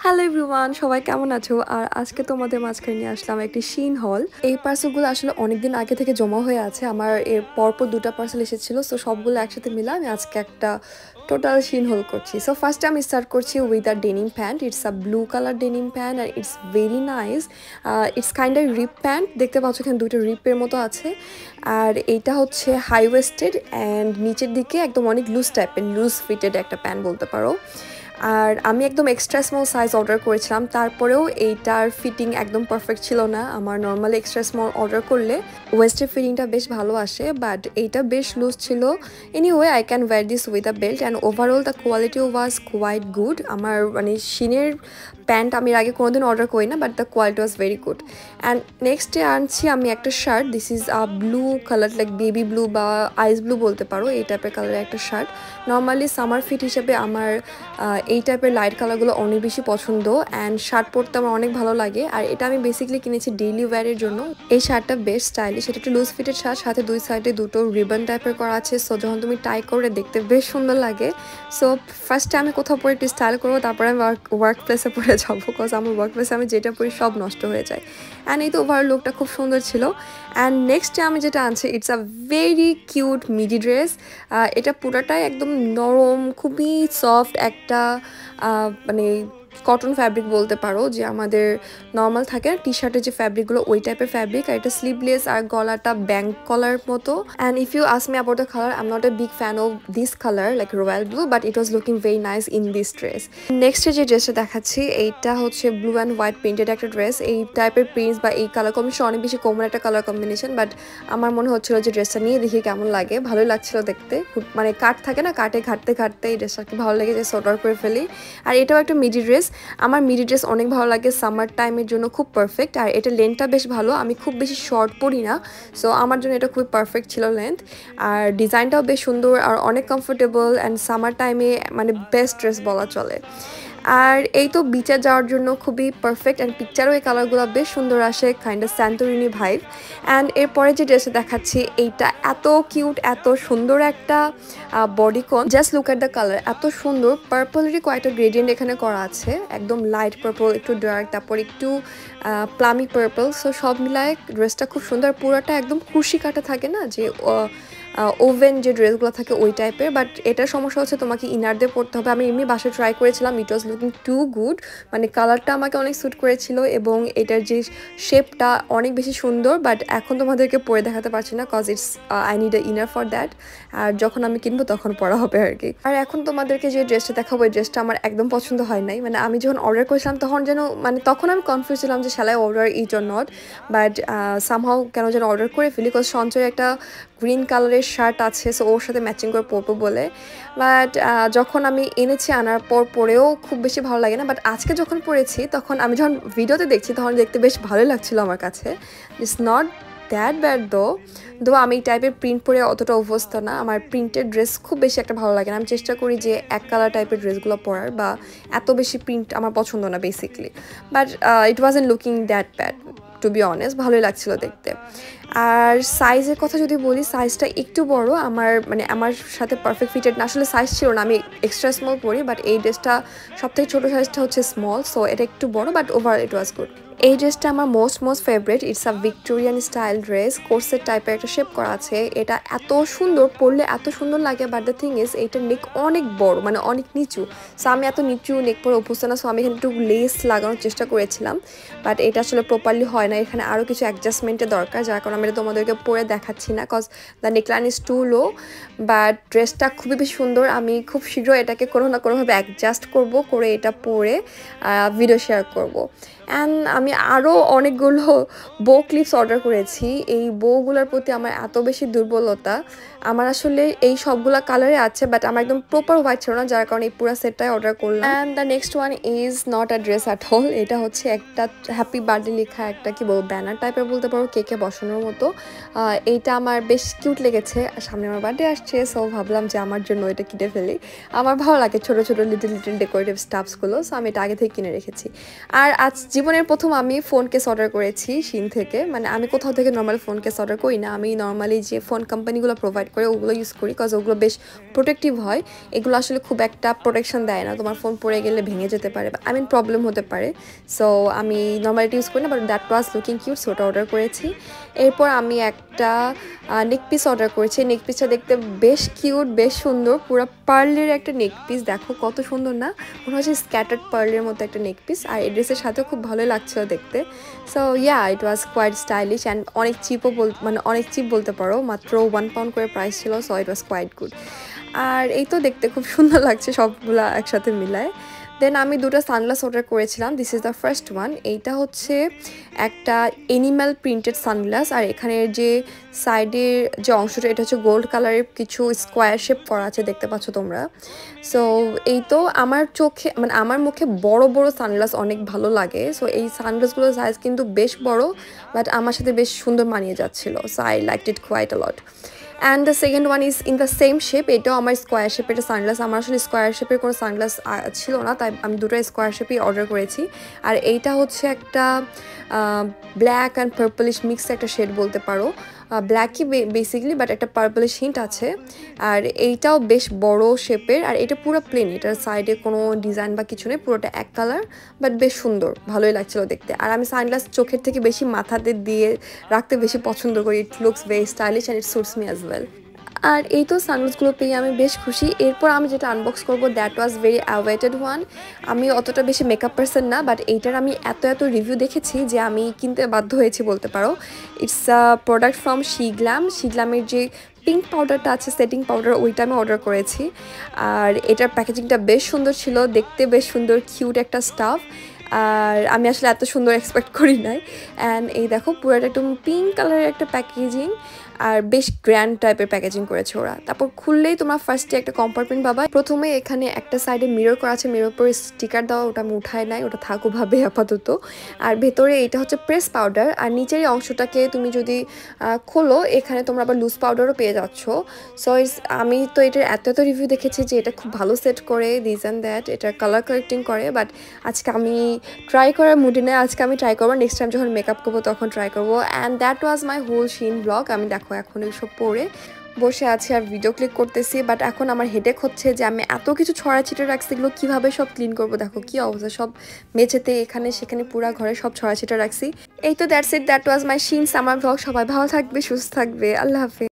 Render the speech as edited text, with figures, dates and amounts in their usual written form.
Hello everyone, সবাই কেমন আছো? আর আজকে তোমাদের মাঝখানে নিয়ে আসলাম একটি শিন হল। এই পার্সেলগুলো আসলে অনেকদিন আগে থেকে জমা হয়ে আছে। আমার এর পরপর দুটো পার্সেল এসেছিল, সো সবগুলো একসাথে মিলে আমি আজকে একটা টোটাল শিন হল করছি। সো ফার্স্টে আমি স্টার্ট করছি with a denim pant. It's a blue colour denim pant and it's very nice. It's kind of rip pant, দেখতে পাচ্ছ এখানে দুটো রিপের মতো আছে। আর এইটা হচ্ছে হাই ওয়েস্টেড অ্যান্ড নিচের দিকে একদম অনেক লুজ টাইপের, লুজ ফিটেড একটা প্যান্ট বলতে পারো। আর আমি একদম এক্সট্রা স্মল সাইজ অর্ডার করেছিলাম, তারপরেও এইটার ফিটিং একদম পারফেক্ট ছিল না। আমার নর্মালি এক্সট্রা স্মল অর্ডার করলে ওয়েস্টের ফিটিংটা বেশ ভালো আসে, বাট এইটা বেশ লুজ ছিল। Anyway I can wear this with a belt and overall the quality was quite good. আমার মানে শিনের প্যান্ট আমি আগে কোনোদিন অর্ডার করি না, but the quality was very good. And নেক্সটে আনছি আমি একটা shirt. This is a blue colour, like baby blue বা আইস ব্লু বলতে পারো, এই টাইপের কালারের একটা শার্ট। নর্মালি সামার ফিট হিসেবে আমার এই টাইপের লাইট কালারগুলো অনেক বেশি পছন্দ অ্যান্ড শার্ট পরতে আমার অনেক ভালো লাগে। আর এটা আমি বেসিক্যালি কিনেছি ডেইলি ওয়্যারের জন্য। এই শার্টটা বেশ স্টাইলিশ, এটা একটু লুজ ফিটেড শার্ট, সাথে দুই সাইডে দুটো রিবন টাইপের করা আছে। সো যখন তুমি টাই করে দেখতে বেশ সুন্দর লাগে। সো ফার্স্টে আমি কোথাও পরে একটু স্টাইল করবো, তারপরে আমি ওয়ার্ক প্লেসে পরে যাবো, বিকজ আমার ওয়ার্ক প্লেসে আমি যেটা পরি সব নষ্ট হয়ে যায়। অ্যান্ড এই তো ওভার লুকটা খুব সুন্দর ছিল। অ্যান্ড নেক্সটে আমি যেটা আনছি, it's a very cute মিডি dress. এটা পুরোটাই একদম নরম, খুবই সফট একটা মানে কটন ফ্যাব্রিক বলতে পারো, যে আমাদের নর্মাল থাকে না টি শার্টের যে ফ্যাব্রিকগুলো, ওই টাইপের ফ্যাব্রিক। আর এটা স্লিভলেস আর গলাটা ব্যাঙ্ক কলার মতো। And if you ask me about the colour, I am not a big fan of this colour like royal blue, but it was looking very nice in this dress. নেক্সটে যে ড্রেসটা দেখাচ্ছি, এইটা হচ্ছে blue and white printed একটা dress. এই টাইপের prints বা এই কালার কম্বিনেশন অনেক বেশি কমন একটা কালার কম্বিনেশন, বাট আমার মনে হচ্ছিল যে ড্রেসটা নিয়ে দেখি কেমন লাগে। ভালোই লাগছিল দেখতে, মানে কাট থাকে না, কাটে ঘাটতে ঘাটতে এই ড্রেসটা কি ভালো লাগে যে অর্ডার করে ফেলি। আর এটাও একটা মিডি ড্রেস। আমার মিডি ড্রেস অনেক ভালো লাগে, সামার টাইমের জন্য খুব পারফেক্ট। আর এটা লেন্থটা বেশ ভালো, আমি খুব বেশি শর্ট পরি না, সো আমার জন্য এটা খুবই পারফেক্ট ছিল লেন্থ। আর ডিজাইনটাও বেশ সুন্দর আর অনেক কমফোর্টেবল অ্যান্ড সামার টাইমে মানে বেস্ট ড্রেস বলা চলে। আর এই তো বিচে যাওয়ার জন্য খুবই পারফেক্ট অ্যান্ড পিকচারও এই কালারগুলো বেশ সুন্দর আসে, kind of Santorini vibe. And এরপরে যে ড্রেসটা দেখাচ্ছি, এইটা এত কিউট, এত সুন্দর একটা bodycon. Just look at the colour, এত সুন্দর। পার্পলেরই কয়েকটা গ্রেডিয়েন্ট এখানে করা আছে, একদম লাইট পার্পল, একটু ডার্ক, তারপর একটু প্লামি পার্পল। সো সব মিলায় ড্রেসটা খুব সুন্দর। পুরোটা একদম কুশি কাটা থাকে না, যে ওভেন যে ড্রেসগুলো থাকে ওই টাইপের। বাট এটার সমস্যা হচ্ছে তোমাকে ইনার দিয়ে পরতে হবে। আমি এমনি বাসায় ট্রাই করেছিলাম, ইট ওয়াজ লুকিং টু গুড। মানে কালারটা আমাকে অনেক স্যুট করেছিল এবং এটার যে শেপটা অনেক বেশি সুন্দর। বাট এখন তোমাদেরকে পরে দেখাতে পারছি না, cause it's I need a inner for that. আর যখন আমি কিনবো তখন পরা হবে আর কি। আর এখন তোমাদেরকে যে ড্রেসটা দেখাবো, এই ড্রেসটা আমার একদম পছন্দ হয় নাই। মানে আমি যখন অর্ডার করেছিলাম তখন যেন মানে তখন আমি কনফিউজ ছিলাম যে shall I order it or not, but somehow কেন যেন অর্ডার করে ফেলি, কজ সঞ্চয়ের একটা গ্রিন কালারের শার্ট আছে, সো ওর সাথে ম্যাচিং করে পরবো বলে। বাট যখন আমি এনেছি, আনার পর পরেও খুব বেশি ভালো লাগে না। বাট আজকে যখন পরেছি, তখন আমি যখন ভিডিওতে দেখছি তখন দেখতে বেশ ভালোই লাগছিলো আমার কাছে। ইটস নট দ্যাট ব্যাড দো আমি এই টাইপের প্রিন্ট পরে অতটা অভ্যস্ত না। আমার প্রিন্টেড ড্রেস খুব বেশি একটা ভালো লাগে না। আমি চেষ্টা করি যে এক কালার টাইপের ড্রেসগুলো পরার, বা এত বেশি প্রিন্ট আমার পছন্দ না বেসিকলি। But it wasn't looking that bad, to be honest, ভালোই লাগছিল দেখতে। আর সাইজের কথা যদি বলি, সাইজটা একটু বড় আমার, মানে আমার সাথে পারফেক্ট ফিটেড না। আসলে সাইজ ছিল না, আমি এক্সট্রা স্মল পরি, বাট এই ড্রেসটা সবথেকে ছোটো সাইজটা হচ্ছে স্মল, সো এটা একটু বড়, but over it was good. এই ড্রেসটা আমার most favourite. It's a Victorian style dress, কোর্সের টাইপের একটা শেপ করা আছে। এটা এত সুন্দর, পরলে এত সুন্দর লাগে, বাট দ্য থিং ইজ এইটার নেক অনেক বড়, মানে অনেক নিচু। সো আমি এত নিচু নেক পরে অভ্যস্ত না, সো আমি এখানে একটু লেস লাগানোর চেষ্টা করেছিলাম, বাট এটা আসলে প্রপারলি হয় না। এখানে আরও কিছু অ্যাডজাস্টমেন্টের দরকার, যার কারণে আমি এটা তোমাদেরকে পরে দেখাচ্ছি না, cause the neckline is too low. But ড্রেসটা খুবই বেশি সুন্দর। আমি খুব শীঘ্র এটাকে কোনো না কোনোভাবে অ্যাডজাস্ট করে এটা পরে ভিডিও শেয়ার করব। অ্যান্ড আমি আরও অনেকগুলো বো ক্লিপস অর্ডার করেছি। এই বউগুলোর প্রতি আমার এত বেশি দুর্বলতা। আমার আসলে এই সবগুলা কালারে আছে, বাট আমার একদম প্রপার হোয়াইট ছিল না, যার কারণে এই পুরো সেটটাই অর্ডার করলাম। And the next one is not a dress at all. এটা হচ্ছে একটা হ্যাপি বার্থডে লেখা একটা কি বলবো ব্যানার টাইপের বলতে পারো, কেকে বসানোর মতো। এইটা আমার বেশ কিউট লেগেছে। সামনে আমার বার্থডে আসছে, সো ভাবলাম যে আমার জন্য এটা কিনে ফেলি। আমার ভালো লাগে ছোটো ছোটো লিটল লিটল ডেকোরেটিভ স্টাফসগুলো, সো আমি এটা আগে থেকে কিনে রেখেছি। আর আজ জীবনের প্রথম আমি ফোন কেস অর্ডার করেছি শিন থেকে। মানে আমি কোথাও থেকে নর্মাল ফোন কেস অর্ডার করি না, আমি নর্মালি যে ফোন কোম্পানিগুলো প্রোভাইড করে ওগুলো ইউজ করি, বিকজ ওগুলো বেশ প্রোটেক্টিভ হয়। এগুলো আসলে খুব একটা প্রোটেকশন দেয় না, তোমার ফোন পড়ে গেলে ভেঙে যেতে পারে বা প্রবলেম হতে পারে। সো আমি নর্মালি ইউজ করি না, but that was looking cute, so ওটা অর্ডার করেছি। এরপর আমি একটা নেক পিস অর্ডার করেছি। নেক পিসটা দেখতে বেশ কিউট, বেশ সুন্দর, পুরো পার্লের একটা নেক পিস। দেখো কত সুন্দর না, মনে হচ্ছে স্ক্যাটার্ড পার্লের মতো একটা নেক পিস, আর এই ড্রেসের সাথেও খুব ভালোই লাগছিল দেখতে। So yeah, it was quite stylish and অনেক চিপও মানে অনেক চিপ বলতে পারো, মাত্র 1 পাউন্ড করে প্রাইস ছিল। So it was quite good. আর এই তো দেখতে খুব সুন্দর লাগছে সবগুলা একসাথে মিলায়। দেন আমি দুটো সানগ্লাস অর্ডার করেছিলাম। This is the first one. এইটা হচ্ছে একটা এনিম্যাল প্রিন্টেড সানগ্লাস, আর এখানের যে সাইডের যে অংশটা এটা হচ্ছে গোল্ড কালারের কিছু স্কোয়ার শেপ করা আছে, দেখতে পাচ্ছ তোমরা। সো এই তো আমার চোখে মানে আমার মুখে বড় বড় সানগ্লাস অনেক ভালো লাগে। সো এই সানগ্লাসগুলোর সাইজ কিন্তু বেশ বড়, বাট আমার সাথে বেশ সুন্দর মানিয়ে যাচ্ছিলো। So I liked it quite a lot. And the second one is in the same shape. এটাও আমার স্কোয়ার শেপের একটা সানগ্লাস। আমার আসলে স্কোয়ার শেপের কোনো সানগ্লাস ছিল না, তাই আমি দুটো স্কোয়ার শেপই অর্ডার করেছি। আর এইটা হচ্ছে একটা ব্ল্যাক অ্যান্ড পার্পলিশ মিক্সড একটা শেড বলতে পারো, ব্ল্যাকই বেসিক্যালি, বাট একটা পার্পলিশ হিন্ট আছে। আর এইটাও বেশ বড় শেপের, আর এটা পুরো প্লেন, এটার সাইডে কোনো ডিজাইন বা কিছু নেই, পুরোটা এক কালার, বাট বেশ সুন্দর, ভালোই লাগছিল দেখতে। আর আমি সানগ্লাস চোখের থেকে বেশি মাথাতে দিয়ে রাখতে বেশি পছন্দ করি। It looks very stylish and it suits me as well. আর এই তো সানগ্লাসগুলো পেয়ে আমি বেশ খুশি। এরপর আমি যেটা আনবক্স করবো that was very awaited one. আমি অতটা বেশি মেকআপ পারসন না, বাট এইটার আমি এত রিভিউ দেখেছি যে আমি কিনতে বাধ্য হয়েছি বলতে পারো। ইটস আ প্রোডাক্ট ফ্রম শিগ্ল্যামের যে পিঙ্ক পাউডারটা আছে, সেটিং পাউডার, ওইটা আমি অর্ডার করেছি। আর এটার প্যাকেজিংটা বেশ সুন্দর ছিল, দেখতে বেশ সুন্দর, কিউট একটা স্টাফ। আর আমি আসলে এত সুন্দর এক্সপেক্ট করি নাই। অ্যান্ড এই দেখো পুরোটা একদম পিঙ্ক কালারের একটা প্যাকেজিং, আর বেশ গ্র্যান্ড টাইপের প্যাকেজিং করেছে ওরা। তারপর খুললেই তোমরা ফার্স্টে একটা কম্পার্টমেন্ট পাবা। প্রথমে এখানে একটা সাইডে মিরর করা আছে, মিরর পরে স্টিকার দেওয়া, ওটা আমি উঠায় নাই, ওটা থাকো ভাবে আপাতত। আর ভেতরে এটা হচ্ছে প্রেস পাউডার, আর নিচের অংশটাকে তুমি যদি খোলো এখানে তোমরা আবার লুজ পাউডারও পেয়ে যাচ্ছ। সো আমি তো এটার এত রিভিউ দেখেছি যে এটা খুব ভালো সেট করে দিস অ্যান্ড দ্যাট, এটা কালার কারেক্টিং করে, বাট আজকে আমি ট্রাই করার মুডে নেই। আজকে আমি ট্রাই করবো, নেক্সট টাইম যখন মেকআপ করবো তখন ট্রাই করবো। And that was my whole Shein blog. আমি দেখো এখন এইসব পরে বসে আছি আর ভিডিও ক্লিক করতেছি, বাট এখন আমার হেডেক হচ্ছে যে আমি এত কিছু ছড়াছিটে রাখছি, এগুলো কীভাবে সব ক্লিন করবো। দেখো কি অবস্থা, সব মেঝেতে এখানে সেখানে পুরা ঘরে সব ছড়াছিটে রাখছি। এই তো that's it, that was my Shein summer blog. সবাই ভালো থাকবে, সুস্থ থাকবে, আল্লাহ হাফেজ।